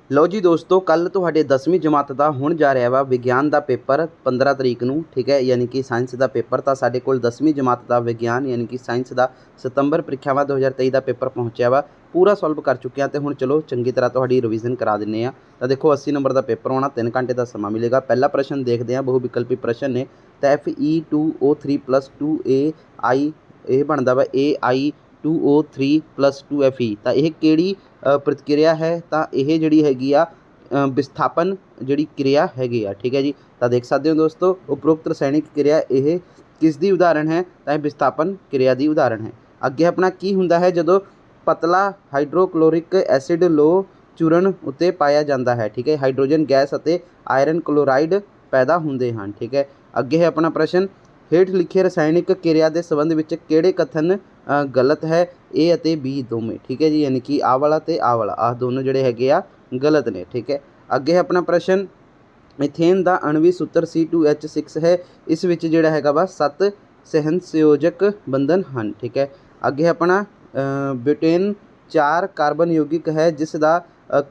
ਲਓ ਜੀ ਦੋਸਤੋ, ਕੱਲ ਤੁਹਾਡੇ 10ਵੀਂ ਜਮਾਤ ਦਾ ਹੁਣ ਜਾ ਰਿਹਾ ਵਾ ਵਿਗਿਆਨ ਦਾ ਪੇਪਰ 15 ਤਰੀਕ ਨੂੰ। ਠੀਕ ਹੈ, ਯਾਨੀ ਕਿ ਸਾਇੰਸ ਦਾ ਪੇਪਰ। ਤਾਂ ਸਾਡੇ ਕੋਲ 10ਵੀਂ ਜਮਾਤ ਦਾ ਵਿਗਿਆਨ ਯਾਨੀ ਕਿ ਸਾਇੰਸ ਦਾ ਸਤੰਬਰ ਪ੍ਰੀਖਿਆਵਾਂ 2023 ਦਾ ਪੇਪਰ ਪਹੁੰਚਿਆ ਵਾ। ਪੂਰਾ ਸੋਲਵ ਕਰ ਚੁੱਕੇ ਹਾਂ ਤੇ ਹੁਣ ਚਲੋ ਚੰਗੀ ਤਰ੍ਹਾਂ ਤੁਹਾਡੀ ਰਿਵੀਜ਼ਨ ਕਰਾ ਦਿੰਦੇ ਆ। ਤਾਂ ਦੇਖੋ 80 ਨੰਬਰ ਦਾ ਪੇਪਰ ਆਉਣਾ, 3 ਘੰਟੇ ਦਾ ਸਮਾਂ ਮਿਲੇਗਾ। ਪਹਿਲਾ ਪ੍ਰਸ਼ਨ ਦੇਖਦੇ ਹਾਂ, ਬਹੁ ਵਿਕਲਪੀ ਪ੍ਰਸ਼ਨ ਨੇ। ਤਾਂ Fe2O3+2AI ਇਹ ਬਣਦਾ ਵਾ AI2O3+2Fe। ਤਾਂ ਇਹ ਕਿਹੜੀ ਪ੍ਰਤੀਕਿਰਿਆ ਹੈ? ਤਾਂ ਇਹ ਜਿਹੜੀ ਹੈਗੀ ਆ ਵਿਸਥਾਪਨ ਜਿਹੜੀ ਕਿਰਿਆ ਹੈਗੀ ਆ। ਠੀਕ ਹੈ ਜੀ, ਤਾਂ ਦੇਖ ਸਕਦੇ ਹੋ ਦੋਸਤੋ, ਉਪਰੋਕਤ ਰਸਾਇਣਿਕ ਕਿਰਿਆ ਇਹ ਕਿਸ ਦੀ ਉਦਾਹਰਣ ਹੈ? ਤਾਂ ਇਹ ਵਿਸਥਾਪਨ ਕਿਰਿਆ ਦੀ ਉਦਾਹਰਣ ਹੈ। ਅੱਗੇ ਆਪਣਾ ਕੀ ਹੁੰਦਾ ਹੈ ਜਦੋਂ ਪਤਲਾ ਹਾਈਡਰੋਕਲੋਰਿਕ ਐਸਿਡ ਲੋਹ ਚੂਰਨ ਉੱਤੇ ਪਾਇਆ ਜਾਂਦਾ ਹੈ? ਠੀਕ ਹੈ, ਹਾਈਡਰੋਜਨ ਗੈਸ ਅਤੇ ਆਇਰਨ ਕਲੋਰਾਈਡ ਪੈਦਾ ਹੁੰਦੇ ਹਨ। ਠੀਕ ਹੈ, ਅੱਗੇ ਹੈ ਆਪਣਾ ਪ੍ਰਸ਼ਨ, ਹੇਠ ਲਿਖੇ ਰਸਾਇਣਿਕ ਕਿਰਿਆ ਦੇ ਸੰਬੰਧ ਵਿੱਚ ਕਿਹੜੇ ਕਥਨ ਗਲਤ ਹੈ? A ਅਤੇ B ਦੋਵੇਂ। ਠੀਕ ਹੈ ਜੀ, ਯਾਨੀ ਕਿ ਆਹ ਵਾਲਾ ਤੇ ਆਹ ਵਾਲਾ, ਆਹ ਦੋਨੋਂ ਜਿਹੜੇ ਹੈਗੇ ਆ ਗਲਤ ਨੇ। ਠੀਕ ਹੈ, ਅੱਗੇ ਹੈ ਆਪਣਾ ਪ੍ਰਸ਼ਨ, ਮਿਥੇਨ ਦਾ ਅਣਵੀ ਸੂਤਰ C2H6 ਹੈ। ਇਸ ਵਿੱਚ ਜਿਹੜਾ ਹੈਗਾ ਵਾ 7 ਸਹਿਨਸੰਯੋਜਕ ਬੰਧਨ ਹਨ। ਠੀਕ ਹੈ, ਅੱਗੇ ਆਪਣਾ ਬਿਊਟੇਨ 4 ਕਾਰਬਨ ਯੌਗਿਕ ਹੈ ਜਿਸ ਦਾ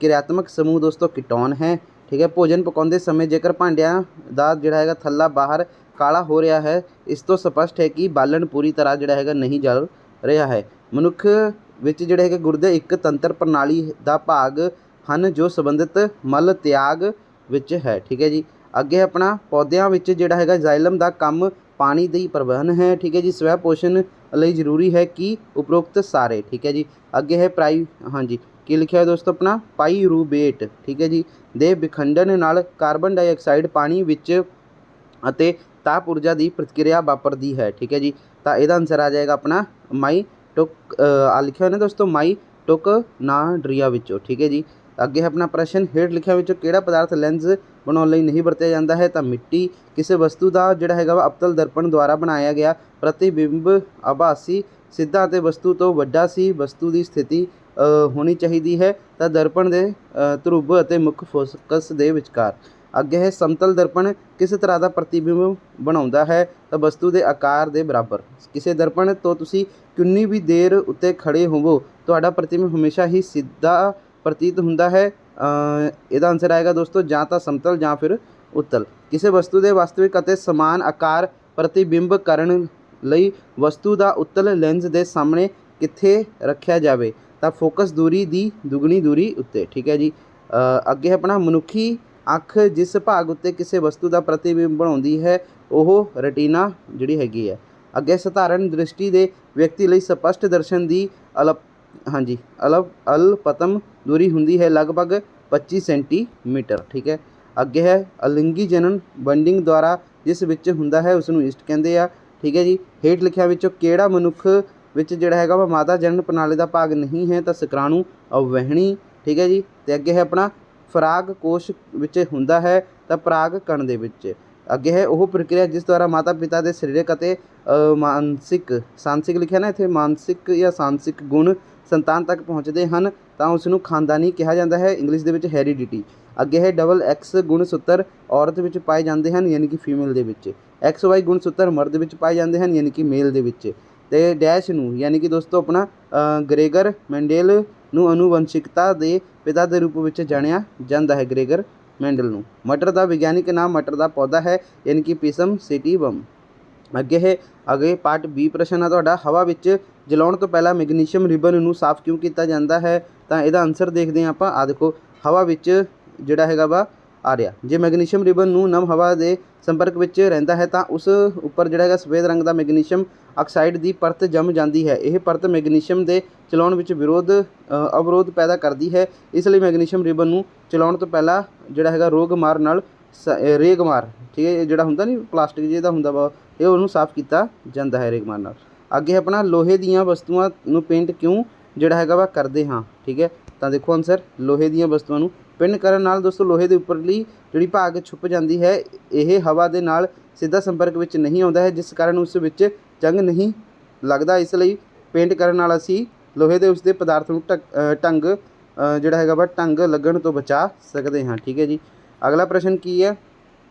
ਕਿਰਿਆਤਮਕ ਸਮੂਹ ਦੋਸਤੋ ਕੀਟੋਨ ਹੈ। ਠੀਕ ਹੈ, ਭੋਜਨ ਪਕਾਉਂਦੇ ਸਮੇਂ ਜੇਕਰ ਭਾਂਡਿਆਂ ਦਾ ਜਿਹੜਾ ਹੈਗਾ ਥੱਲਾ ਬਾਹਰ ਕਾਲਾ ਹੋ ਰਿਹਾ ਹੈ, ਇਸ ਤੋਂ ਸਪਸ਼ਟ ਹੈ ਕਿ ਬਾਲਣ ਪੂਰੀ ਤਰ੍ਹਾਂ ਜਿਹੜਾ ਹੈਗਾ ਨਹੀਂ ਜਲ ਰਿਹਾ ਹੈ। ਮਨੁੱਖ ਵਿੱਚ ਜਿਹੜੇ ਹੈਗੇ ਗੁਰਦੇ ਇੱਕ ਤੰਤਰ ਪ੍ਰਣਾਲੀ ਦਾ ਭਾਗ ਹਨ ਜੋ ਸੰਬੰਧਿਤ ਮਲ ਤਿਆਗ ਵਿੱਚ ਹੈ। ਠੀਕ ਹੈ ਜੀ, ਅੱਗੇ ਆਪਣਾ ਪੌਦਿਆਂ ਵਿੱਚ ਜਿਹੜਾ ਹੈਗਾ ਜਾਈਲਮ ਦਾ ਕੰਮ ਪਾਣੀ ਦੀ ਪ੍ਰਵਹਨ ਹੈ। ਠੀਕ ਹੈ ਜੀ, ਸਵੈ ਪੋਸ਼ਣ ਲਈ ਜ਼ਰੂਰੀ ਹੈ ਕਿ ਉਪਰੋਕਤ ਸਾਰੇ। ਠੀਕ ਹੈ ਜੀ, ਅੱਗੇ ਹੈ ਹਾਂਜੀ ਕੀ ਲਿਖਿਆ ਹੈ ਦੋਸਤੋ ਆਪਣਾ ਪਾਈਰੂਵੇਟ। ਠੀਕ ਹੈ ਜੀ, ਦੇ ਵਿਖੰਡਨ ਨਾਲ ਕਾਰਬਨ ਡਾਈਆਕਸਾਈਡ ਪਾਣੀ ਵਿੱਚ ਅਤੇ ਤਾਪ ਊਰਜਾ ਦੀ ਪ੍ਰਤੀਕਿਰਿਆ ਵਾਪਰਦੀ ਹੈ। ਠੀਕ ਹੈ ਜੀ, ਤਾਂ ਇਹਦਾ ਆਨਸਰ ਆ ਜਾਏਗਾ ਆਪਣਾ ਲਿਖਿਆ ਹੋਇਆ ਨਾ ਦੋਸਤੋ ਮਾਈਟੋਕਨਾਡਰੀਆ ਵਿੱਚੋਂ। ਠੀਕ ਹੈ ਜੀ, ਅੱਗੇ ਹੈ ਆਪਣਾ ਪ੍ਰਸ਼ਨ, ਹੇਠ ਲਿਖਿਆ ਵਿੱਚੋਂ ਕਿਹੜਾ ਪਦਾਰਥ ਲੈਂਸ ਬਣਾਉਣ ਲਈ ਨਹੀਂ ਵਰਤਿਆ ਜਾਂਦਾ ਹੈ? ਤਾਂ ਮਿੱਟੀ। ਕਿਸੇ ਵਸਤੂ ਦਾ ਜਿਹੜਾ ਹੈਗਾ ਵਾ ਅਵਤਲ ਦਰਪਣ ਦੁਆਰਾ ਬਣਾਇਆ ਗਿਆ ਪ੍ਰਤੀਬਿੰਬ ਆਭਾਸੀ ਸਿੱਧਾ ਅਤੇ ਵਸਤੂ ਤੋਂ ਵੱਡਾ ਸੀ ਵਸਤੂ ਦੀ ਸਥਿਤੀ ਹੋਣੀ ਚਾਹੀਦੀ ਹੈ ਤਾਂ ਦਰਪਣ ਦੇ ਧਰੁਵ ਅਤੇ ਮੁੱਖ ਫੋਕਸ ਦੇ ਵਿਚਕਾਰ। ਅੱਗੇ ਹੈ ਸਮਤਲ ਦਰਪਣ ਕਿਸ ਤਰ੍ਹਾਂ ਦਾ ਪ੍ਰਤੀਬਿੰਬ ਬਣਾਉਂਦਾ ਹੈ? ਤਾਂ ਵਸਤੂ ਦੇ ਆਕਾਰ ਦੇ ਬਰਾਬਰ। ਕਿਸੇ ਦਰਪਣ ਤੋਂ ਤੁਸੀਂ ਕਿੰਨੀ ਵੀ ਦੇਰ ਉੱਤੇ ਖੜੇ ਹੋਵੋ ਤੁਹਾਡਾ ਪ੍ਰਤੀਬਿੰਬ ਹਮੇਸ਼ਾ ਹੀ ਸਿੱਧਾ ਪ੍ਰਤੀਤ ਹੁੰਦਾ ਹੈ। ਇਹਦਾ ਆਨਸਰ ਆਏਗਾ ਦੋਸਤੋ ਜਾਂ ਤਾਂ ਸਮਤਲ ਜਾਂ ਫਿਰ ਉੱਤਲ। ਕਿਸੇ ਵਸਤੂ ਦੇ ਵਾਸਤਵਿਕ ਅਤੇ ਸਮਾਨ ਆਕਾਰ ਪ੍ਰਤੀਬਿੰਬ ਕਰਨ ਲਈ ਵਸਤੂ ਦਾ ਉੱਤਲ ਲੈਂਸ ਦੇ ਸਾਹਮਣੇ ਕਿੱਥੇ ਰੱਖਿਆ ਜਾਵੇ? ਤਾਂ ਫੋਕਸ ਦੂਰੀ ਦੀ ਦੁੱਗਣੀ ਦੂਰੀ ਉੱਤੇ। ਠੀਕ ਹੈ ਜੀ, ਅੱਗੇ ਆਪਣਾ ਮਨੁੱਖੀ ਅੱਖ ਜਿਸ ਭਾਗ ਉੱਤੇ ਕਿਸੇ ਵਸਤੂ ਦਾ ਪ੍ਰਤੀਬਿੰਬ ਬਣਾਉਂਦੀ ਹੈ ਉਹ ਰੈਟੀਨਾ ਜਿਹੜੀ ਹੈਗੀ ਹੈ। ਅੱਗੇ ਸਧਾਰਨ ਦ੍ਰਿਸ਼ਟੀ ਦੇ ਵਿਅਕਤੀ ਲਈ ਸਪਸ਼ਟ ਦਰਸ਼ਨ ਦੀ ਅਲਪਤਮ ਦੂਰੀ ਹੁੰਦੀ ਹੈ ਲਗਭਗ 25 ਸੈਂਟੀਮੀਟਰ। ਠੀਕ ਹੈ, ਅੱਗੇ ਹੈ ਅਲਿੰਗੀ ਜਨਨ ਬੰਡਿੰਗ ਦੁਆਰਾ ਜਿਸ ਵਿੱਚ ਹੁੰਦਾ ਹੈ ਉਸ ਨੂੰ ਈਸਟ ਕਹਿੰਦੇ ਆ। ਠੀਕ ਹੈ ਜੀ, ਹੇਠ ਲਿਖਿਆ ਵਿੱਚੋਂ ਕਿਹੜਾ ਮਨੁੱਖ ਵਿੱਚ ਜਿਹੜਾ ਹੈਗਾ ਵਾ ਮਾਦਾ ਜਨਨ ਪ੍ਰਣਾਲੀ ਦਾ ਭਾਗ ਨਹੀਂ ਹੈ? ਤਾਂ ਸ਼ੁਕਰਾਣੂ ਅਵਹਿਣੀ। ਠੀਕ ਹੈ ਜੀ, ਅਤੇ ਅੱਗੇ ਹੈ ਆਪਣਾ ਫਰਾਗ ਕੋਸ਼ ਵਿੱਚ ਹੁੰਦਾ ਹੈ ਤਾਂ ਪਰਾਗ ਕਣ ਦੇ ਵਿੱਚ। ਅੱਗੇ ਹੈ ਉਹ ਪ੍ਰਕਿਰਿਆ ਜਿਸ ਦੁਆਰਾ ਮਾਤਾ ਪਿਤਾ ਦੇ ਸਰੀਰਕ ਅਤੇ ਸਾਂਸਿਕ ਲਿਖਿਆ ਨਾ ਇੱਥੇ, ਮਾਨਸਿਕ ਜਾਂ ਸਾਂਸਿਕ ਗੁਣ ਸੰਤਾਨ ਤੱਕ ਪਹੁੰਚਦੇ ਹਨ ਤਾਂ ਉਸ ਨੂੰ ਖਾਨਦਾਨੀ ਕਿਹਾ ਜਾਂਦਾ ਹੈ, ਇੰਗਲਿਸ਼ ਦੇ ਵਿੱਚ ਹੈਰੀਡਿਟੀ। ਅੱਗੇ ਹੈ XX ਗੁਣ ਸੂਤਰ ਔਰਤ ਵਿੱਚ ਪਾਏ ਜਾਂਦੇ ਹਨ ਯਾਨੀ ਕਿ ਫੀਮੇਲ ਦੇ ਵਿੱਚ, XY ਗੁਣ ਸੂਤਰ ਮਰਦ ਵਿੱਚ ਪਾਏ ਜਾਂਦੇ ਹਨ ਯਾਨੀ ਕਿ ਮੇਲ ਦੇ ਵਿੱਚ। ਅਤੇ ਡੈਸ਼ ਨੂੰ ਯਾਨੀ ਕਿ ਦੋਸਤੋ ਆਪਣਾ ਗ੍ਰੇਗਰ ਮੈਂਡੇਲ ਨੂੰ ਆਨੂਵੰਸ਼ਿਕਤਾ ਦੇ ਪਿਤਾ ਦੇ ਰੂਪ ਵਿੱਚ ਜਾਣਿਆ ਜਾਂਦਾ ਹੈ, ਗ੍ਰੇਗਰ ਮੈਂਡਲ ਨੂੰ। ਮਟਰ ਦਾ ਵਿਗਿਆਨਿਕ ਨਾਮ ਮਟਰ ਦਾ ਪੌਦਾ ਹੈ ਯਾਨੀ ਕਿ ਪੀਸਮ ਸੇਟੀਵਮ। ਅੱਗੇ ਪਾਰਟ B ਪ੍ਰਸ਼ਨ ਆ ਤੁਹਾਡਾ, ਹਵਾ ਵਿੱਚ ਜਲਾਉਣ ਤੋਂ ਪਹਿਲਾਂ ਮੈਗਨੀਸ਼ੀਅਮ ਰਿਬਨ ਨੂੰ ਸਾਫ਼ ਕਿਉਂ ਕੀਤਾ ਜਾਂਦਾ ਹੈ? ਤਾਂ ਇਹਦਾ ਆਨਸਰ ਦੇਖਦੇ ਹਾਂ ਆਪਾਂ। ਆਹ ਦੇਖੋ ਹਵਾ ਵਿੱਚ ਜਿਹੜਾ ਹੈਗਾ ਵਾ ਆ ਰਿਹਾ, ਜੇ ਮੈਗਨੀਸ਼ੀਅਮ ਰਿਬਨ ਨੂੰ ਨਮ ਹਵਾ ਦੇ ਸੰਪਰਕ ਵਿੱਚ ਰਹਿੰਦਾ ਹੈ ਤਾਂ ਉਸ ਉੱਪਰ ਜਿਹੜਾ ਹੈਗਾ ਸਫੇਦ ਰੰਗ ਦਾ ਮੈਗਨੀਸ਼ੀਅਮ ਆਕਸਾਈਡ ਦੀ ਪਰਤ ਜੰਮ ਜਾਂਦੀ ਹੈ। ਇਹ ਪਰਤ ਮੈਗਨੀਸ਼ੀਅਮ ਦੇ ਚਲਾਉਣ ਵਿੱਚ ਅਵਰੋਧ ਪੈਦਾ ਕਰਦੀ ਹੈ, ਇਸ ਲਈ ਮੈਗਨੀਸ਼ੀਅਮ ਰਿਬਨ ਨੂੰ ਚਲਾਉਣ ਤੋਂ ਪਹਿਲਾਂ ਜਿਹੜਾ ਹੈਗਾ ਰੇਗਮਾਰ ਠੀਕ ਹੈ, ਜਿਹੜਾ ਹੁੰਦਾ ਨਹੀਂ ਪਲਾਸਟਿਕ ਜਿਹਦਾ ਹੁੰਦਾ ਵਾ ਇਹ ਉਹਨੂੰ ਸਾਫ਼ ਕੀਤਾ ਜਾਂਦਾ ਹੈ ਰੇਗਮਾਰ ਨਾਲ। ਅੱਗੇ ਆਪਣਾ ਲੋਹੇ ਦੀਆਂ ਵਸਤੂਆਂ ਨੂੰ ਪੇਂਟ ਕਿਉਂ ਜਿਹੜਾ ਹੈਗਾ ਵਾ ਕਰਦੇ ਹਾਂ? ਠੀਕ ਹੈ, ਤਾਂ ਦੇਖੋ ਆਨਸਰ, ਲੋਹੇ ਦੀਆਂ ਵਸਤੂਆਂ ਨੂੰ ਪੇਂਟ ਕਰਨ ਨਾਲ ਦੋਸਤੋ ਲੋਹੇ ਦੇ ਉੱਪਰਲੀ ਜਿਹੜੀ ਭਾਗ ਛੁਪ ਜਾਂਦੀ ਹੈ, ਇਹ ਹਵਾ ਦੇ ਨਾਲ ਸਿੱਧਾ ਸੰਪਰਕ ਵਿੱਚ ਨਹੀਂ ਆਉਂਦਾ ਹੈ ਜਿਸ ਕਾਰਨ ਉਸ ਵਿੱਚ ਜੰਗ ਨਹੀਂ ਲੱਗਦਾ। ਇਸ ਲਈ ਪੇਂਟ ਕਰਨ ਨਾਲ ਅਸੀਂ ਲੋਹੇ ਦੇ ਉਸਦੇ ਪਦਾਰਥ ਨੂੰ ਜਿਹੜਾ ਹੈਗਾ ਵਾ ਢੰਗ ਲੱਗਣ ਤੋਂ ਬਚਾ ਸਕਦੇ ਹਾਂ। ਠੀਕ ਹੈ ਜੀ, ਅਗਲਾ ਪ੍ਰਸ਼ਨ ਕੀ ਹੈ,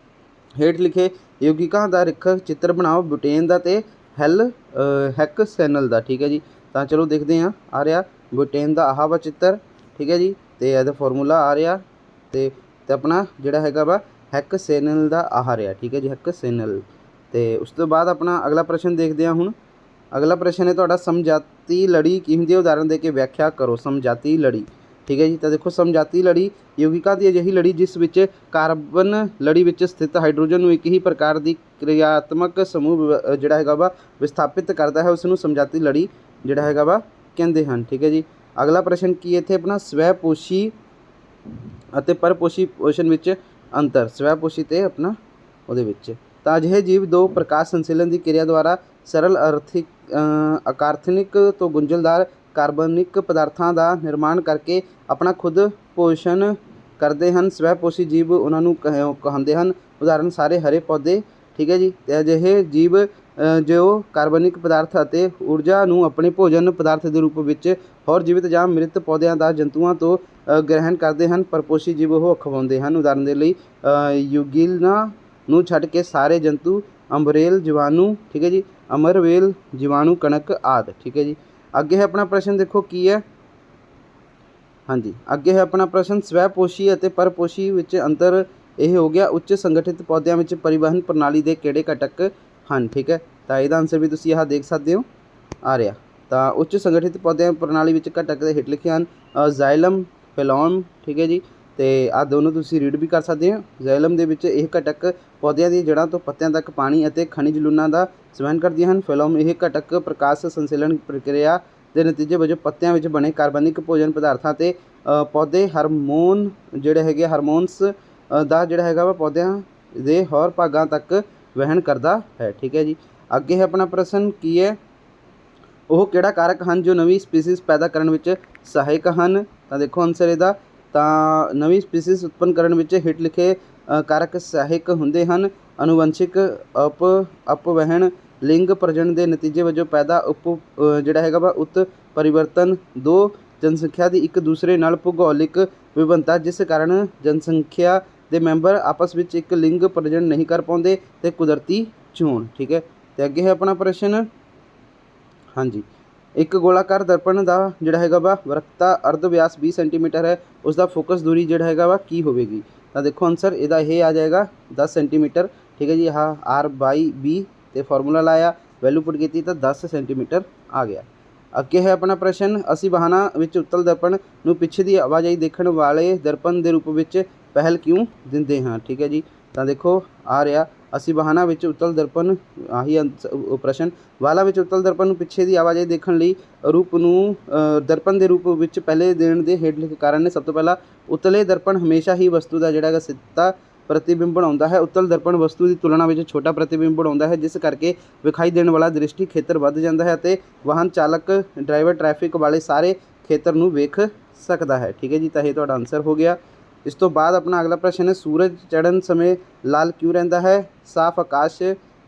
ਹੇਠ ਲਿਖੇ ਯੌਗਿਕਾਂ ਦਾ ਰੇਖ ਚਿੱਤਰ ਬਣਾਓ ਬਿਊਟੇਨ ਦਾ ਅਤੇ ਹੈਕਸੇਨਲ ਦਾ। ਠੀਕ ਹੈ ਜੀ, ਤਾਂ ਚਲੋ ਦੇਖਦੇ ਹਾਂ। ਆ ਰਿਹਾ ਬਿਊਟੇਨ ਦਾ ਆਹ ਵਾ ਚਿੱਤਰ। ਠੀਕ ਹੈ ਜੀ, ਅਤੇ ਇਹਦਾ ਫਾਰਮੂਲਾ ਆ ਰਿਹਾ ਤੇ ਆਪਣਾ ਜਿਹੜਾ ਹੈਗਾ ਵਾ ਹੈਕਸੇਨਲ ਦਾ ਆਹਾਰ ਆ, ਠੀਕ ਹੈ ਜੀ, ਹੈਕਸੇਨਲ। ਤੇ ਉਸ ਤੋਂ ਬਾਅਦ ਆਪਣਾ ਅਗਲਾ ਪ੍ਰਸ਼ਨ ਦੇਖਦੇ ਹਾਂ ਹੁਣ। ਅਗਲਾ ਪ੍ਰਸ਼ਨ ਹੈ ਤੁਹਾਡਾ ਸਮਝਾਤੀ ਲੜੀ ਕੀ ਹੁੰਦੀ ਹੈ, ਉਦਾਹਰਨ ਦੇ ਕੇ ਵਿਆਖਿਆ ਕਰੋ ਸਮਝਾਤੀ ਲੜੀ, ਠੀਕ ਹੈ ਜੀ। ਤਾਂ ਦੇਖੋ ਸਮਝਾਤੀ ਲੜੀ ਯੌਗਿਕਾਂ ਦੀ ਅਜਿਹੀ ਲੜੀ ਜਿਸ ਵਿੱਚ ਕਾਰਬਨ ਲੜੀ ਵਿੱਚ ਸਥਿਤ ਹਾਈਡਰੋਜਨ ਨੂੰ ਇੱਕ ਹੀ ਪ੍ਰਕਾਰ ਦੀ ਕਿਰਿਆਤਮਕ ਸਮੂਹ ਜਿਹੜਾ ਹੈਗਾ ਵਾ ਵਿਸਥਾਪਿਤ ਕਰਦਾ ਹੈ, ਉਸ ਨੂੰ ਸਮਝਾਤੀ ਲੜੀ ਜਿਹੜਾ ਹੈਗਾ ਵਾ ਕਹਿੰਦੇ ਹਨ, ਠੀਕ ਹੈ ਜੀ। ਅਗਲਾ ਪ੍ਰਸ਼ਨ ਕੀ ਹੈ ਇੱਥੇ ਆਪਣਾ, ਸਵੈਪੋਸ਼ੀ ਅਤੇ ਪਰਪੋਸ਼ੀ ਪੋਸ਼ਣ ਵਿੱਚ ਅੰਤਰ, ਸਵੈਪੋਸ਼ੀ ਤੇ ਆਪਣਾ ਉਹਦੇ ਵਿੱਚ। ਤਾਂ ਅਜਿਹੇ ਜੀਵ ਦੋ ਪ੍ਰਕਾਸ਼ ਸੰਸ਼ਲਨ ਦੀ ਕਿਰਿਆ ਦੁਆਰਾ ਸਰਲ ਅਕਾਰਥਨਿਕ ਤੋਂ ਗੁੰਝਲਦਾਰ ਕਾਰਬਨਿਕ ਪਦਾਰਥਾਂ ਦਾ ਨਿਰਮਾਣ ਕਰਕੇ ਆਪਣਾ ਖੁਦ ਪੋਸ਼ਣ ਕਰਦੇ ਹਨ। ਸਵੈਪੋਸ਼ੀ ਜੀਵ ਉਹਨਾਂ ਨੂੰ ਕਹਾਉਂਦੇ ਹਨ, ਉਦਾਹਰਨ ਸਾਰੇ ਹਰੇ ਪੌਦੇ, ਠੀਕ ਹੈ ਜੀ। ਅਤੇ ਅਜਿਹੇ ਜੀਵ ਜੋ ਕਾਰਬਨਿਕ ਪਦਾਰਥ ਅਤੇ ਊਰਜਾ ਨੂੰ ਆਪਣੇ ਭੋਜਨ ਪਦਾਰਥ ਦੇ ਰੂਪ ਵਿੱਚ ਹੋਰ ਜੀਵਿਤ ਜਾਂ ਮ੍ਰਿਤ ਪੌਦਿਆਂ ਦਾ ਜੰਤੂਆਂ ਤੋਂ ਗ੍ਰਹਿਣ ਕਰਦੇ ਹਨ। ਪਰਪੋਸ਼ੀ ਜੀਵ ਉਹ ਖਵਾਉਂਦੇ ਹਨ, ਉਦਾਹਰਨ ਦੇ ਲਈ ਯੂਗਿਲਨਾ ਨੂੰ ਛੱਡ ਕੇ ਸਾਰੇ ਜੰਤੂ, ਅੰਬਰੇਲ ਜੀਵਾਣੂ, ਠੀਕ ਹੈ ਜੀ, ਅਮਰਵੇਲ ਜੀਵਾਣੂ, ਕਣਕ ਆਦਿ, ਠੀਕ ਹੈ ਜੀ। ਅੱਗੇ ਹੈ ਆਪਣਾ ਪ੍ਰਸ਼ਨ, ਦੇਖੋ ਕੀ ਹੈ, ਹਾਂਜੀ ਅੱਗੇ ਹੈ ਆਪਣਾ ਪ੍ਰਸ਼ਨ, ਸਵੈਪੋਸ਼ੀ ਅਤੇ ਪਰਪੋਸ਼ੀ ਵਿੱਚ ਅੰਤਰ ਇਹ ਹੋ ਗਿਆ। ਉੱਚ ਸੰਗਠਿਤ ਪੌਦਿਆਂ ਵਿੱਚ ਪਰਿਵਹਨ ਪ੍ਰਣਾਲੀ ਦੇ ਕਿਹੜੇ ਘਟਕ ਹਨ, ਠੀਕ ਹੈ। ਤਾਂ ਇਹਦਾ ਆਨਸਰ ਵੀ ਤੁਸੀਂ ਆਹ ਦੇਖ ਸਕਦੇ ਹੋ ਆ ਰਿਹਾ। ਤਾਂ ਉੱਚ ਸੰਗਠਿਤ ਪੌਦਿਆਂ ਪ੍ਰਣਾਲੀ ਵਿੱਚ ਘਟਕ ਦੇ ਹੇਠ ਲਿਖੇ ਹਨ, ਜ਼ਾਈਲਮ, ਫੈਲੋਮ, ਠੀਕ ਹੈ ਜੀ। ਅਤੇ ਆਹ ਦੋਨੋਂ ਤੁਸੀਂ ਰੀਡ ਵੀ ਕਰ ਸਕਦੇ ਹੋ। ਜ਼ਾਈਲਮ ਦੇ ਵਿੱਚ ਇਹ ਘਟਕ ਪੌਦਿਆਂ ਦੀ ਜੜ੍ਹਾਂ ਤੋਂ ਪੱਤਿਆਂ ਤੱਕ ਪਾਣੀ ਅਤੇ ਖਣਿਜ ਲੂਣਾਂ ਦਾ ਸਵੈਨ ਕਰਦੀਆਂ ਹਨ। ਫੈਲੋਮ ਇਹ ਘਟਕ ਪ੍ਰਕਾਸ਼ ਸੰਸ਼ਲਨ ਪ੍ਰਕਿਰਿਆ ਦੇ ਨਤੀਜੇ ਵਜੋਂ ਪੱਤਿਆਂ ਵਿੱਚ ਬਣੇ ਕਾਰਬਨਿਕ ਭੋਜਨ ਪਦਾਰਥਾਂ ਅਤੇ ਪੌਦੇ ਹਾਰਮੋਨ ਜਿਹੜੇ ਹੈਗੇ ਹਾਰਮੋਨਸ ਦਾ ਜਿਹੜਾ ਹੈਗਾ ਵਾ ਪੌਦਿਆਂ ਦੇ ਹੋਰ ਭਾਗਾਂ ਤੱਕ ਵਹਿਣ ਕਰਦਾ ਹੈ, ਠੀਕ ਹੈ ਜੀ। ਅੱਗੇ ਹੈ ਆਪਣਾ ਪ੍ਰਸ਼ਨ ਕੀ ਹੈ, ਉਹ ਕਿਹੜਾ ਕਾਰਕ ਹਨ ਜੋ ਨਵੀਂ ਸਪੀਸੀਜ਼ ਪੈਦਾ ਕਰਨ ਵਿੱਚ ਸਹਾਇਕ ਹਨ। ਤਾਂ ਦੇਖੋ ਆਨਸਰ ਇਹਦਾ, ਤਾਂ ਨਵੀਂ ਸਪੀਸੀਜ਼ ਉਤਪੰਨ ਕਰਨ ਵਿੱਚ ਹੇਠ ਲਿਖੇ ਕਾਰਕ ਸਹਾਇਕ ਹੁੰਦੇ ਹਨ। ਆਨੂਵੰਸ਼ਿਕ ਅਪਵਹਿਣ, ਲਿੰਗ ਪ੍ਰਜਨਨ ਦੇ ਨਤੀਜੇ ਵਜੋਂ ਪੈਦਾ ਜਿਹੜਾ ਹੈਗਾ ਵਾ ਉਤ ਪਰਿਵਰਤਨ, ਦੋ ਜਨਸੰਖਿਆ ਦੀ ਇੱਕ ਦੂਸਰੇ ਨਾਲ ਭੂਗੋਲਿਕ ਵਿਭਿੰਨਤਾ ਜਿਸ ਕਾਰਨ ਜਨਸੰਖਿਆ ਦੇ ਮੈਂਬਰ ਆਪਸ ਵਿੱਚ ਇੱਕ ਲਿੰਗ ਪ੍ਰਜਨਨ ਨਹੀਂ ਕਰ ਪਾਉਂਦੇ, ਅਤੇ ਕੁਦਰਤੀ ਚੋਣ, ਠੀਕ ਹੈ। ਅਤੇ ਅੱਗੇ ਹੈ ਆਪਣਾ ਪ੍ਰਸ਼ਨ, ਹਾਂਜੀ ਇੱਕ ਗੋਲਾਕਾਰ ਦਰਪਣ ਦਾ ਜਿਹੜਾ ਹੈਗਾ ਵਾ ਵਰਕਤਾ ਅਰਧ ਵਿਆਸ 20 ਸੈਂਟੀਮੀਟਰ ਹੈ, ਉਸ ਦਾ ਫੋਕਸ ਦੂਰੀ ਜਿਹੜਾ ਹੈਗਾ ਵਾ ਕੀ ਹੋਵੇਗੀ। ਤਾਂ ਦੇਖੋ ਆਨਸਰ ਇਹਦਾ ਇਹ ਆ ਜਾਏਗਾ 10 ਸੈਂਟੀਮੀਟਰ, ਠੀਕ ਹੈ ਜੀ। ਆਹ R/B ਅਤੇ ਫਾਰਮੂਲਾ ਲਾਇਆ, ਵੈਲੂ ਪੁੱਟ ਕੀਤੀ ਤਾਂ 10 ਸੈਂਟੀਮੀਟਰ ਆ ਗਿਆ। ਅੱਗੇ ਹੈ ਆਪਣਾ ਪ੍ਰਸ਼ਨ, ਅਸੀਂ ਵਾਹਨਾਂ ਵਿੱਚ ਉੱਤਲ ਦਰਪਣ ਨੂੰ ਪਿੱਛੇ ਦੀ ਆਵਾਜਾਈ ਦੇਖਣ ਵਾਲੇ ਦਰਪਣ ਦੇ ਰੂਪ ਵਿੱਚ ਪਹਿਲ ਕਿਉਂ ਦਿੰਦੇ ਹਾਂ, ਠੀਕ ਹੈ ਜੀ। ਤਾਂ ਦੇਖੋ ਆ ਰਿਹਾ, ਅਸੀਂ ਵਾਹਨਾਂ ਵਿੱਚ ਉੱਤਲ ਦਰਪਣ, ਆਹੀ ਪ੍ਰਸ਼ਨ, ਵਾਹਨਾਂ ਵਿੱਚ ਉੱਤਲ ਦਰਪਣ ਨੂੰ ਪਿੱਛੇ ਦੀ ਆਵਾਜਾਈ ਦੇਖਣ ਲਈ ਰੂਪ ਨੂੰ ਦਰਪਣ ਦੇ ਰੂਪ ਵਿੱਚ ਪਹਿਲੇ ਦੇਣ ਦੇ ਹੇਠ ਲਿਖੇ ਕਾਰਨ ਨੇ। ਸਭ ਤੋਂ ਪਹਿਲਾਂ ਉਤਲੇ ਦਰਪਣ ਹਮੇਸ਼ਾ ਹੀ ਵਸਤੂ ਦਾ ਜਿਹੜਾ ਹੈਗਾ ਸਿੱਧਾ ਪ੍ਰਤੀਬਿੰਬ ਬਣਾਉਂਦਾ ਹੈ। ਉੱਤਲ ਦਰਪਣ ਵਸਤੂ ਦੀ ਤੁਲਨਾ ਵਿੱਚ ਛੋਟਾ ਪ੍ਰਤੀਬਿੰਬ ਬਣਾਉਂਦਾ ਹੈ, ਜਿਸ ਕਰਕੇ ਵਿਖਾਈ ਦੇਣ ਵਾਲਾ ਦ੍ਰਿਸ਼ਟੀ ਖੇਤਰ ਵੱਧ ਜਾਂਦਾ ਹੈ ਅਤੇ ਵਾਹਨ ਚਾਲਕ ਡਰਾਈਵਰ ਟ੍ਰੈਫਿਕ ਵਾਲੇ ਸਾਰੇ ਖੇਤਰ ਨੂੰ ਵੇਖ ਸਕਦਾ ਹੈ, ਠੀਕ ਹੈ ਜੀ। ਤਾਂ ਇਹ ਤੁਹਾਡਾ ਆਨਸਰ ਹੋ ਗਿਆ। ਇਸ ਤੋਂ ਬਾਅਦ ਆਪਣਾ ਅਗਲਾ ਪ੍ਰਸ਼ਨ ਹੈ, ਸੂਰਜ ਚੜ੍ਹਨ ਸਮੇਂ ਲਾਲ ਕਿਉਂ ਰਹਿੰਦਾ ਹੈ, ਸਾਫ਼ ਆਕਾਸ਼